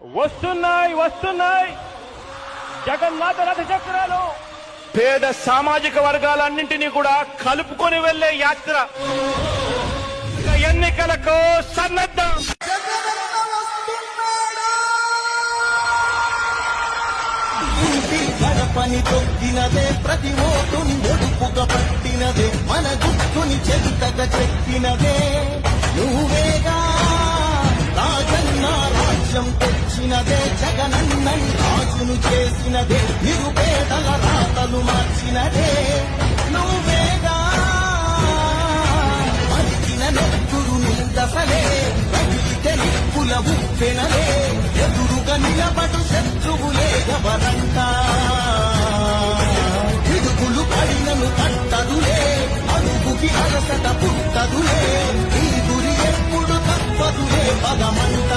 వస్తున్నాయి వస్తున్నాయి జగన్నాథ రథ చక్రాలు. పేద సామాజిక వర్గాలన్నింటినీ కూడా కలుపుకొని వెళ్లే యాత్ర. ఎన్నికలకు సన్నద్ధం. గడపని తొక్కినదే, ప్రతి ఓటుని ఒడుపుగా పట్టినదే, మన గుట్టుని చెంతగా చెక్కినదే నువ్వేగా. రాజన్న రాజ్యం తెచ్చినదే, జగనన్నని రాజును చేసినదే, నిరుపేదల రాతలు మార్చినదే నువ్వేగా. మరిచిన నెత్తురు నిందసలే, రగిలితే నిప్పుల ఉప్పెనలే, ఎదురుగా నిలబడు శత్రువులే ఎవరంట. పిడుగులు పడినను కట్టదులే, అడుగుకి అలసట పుట్టదులే, ఈ గురి ఎప్పుడు తప్పదులే పదమంట.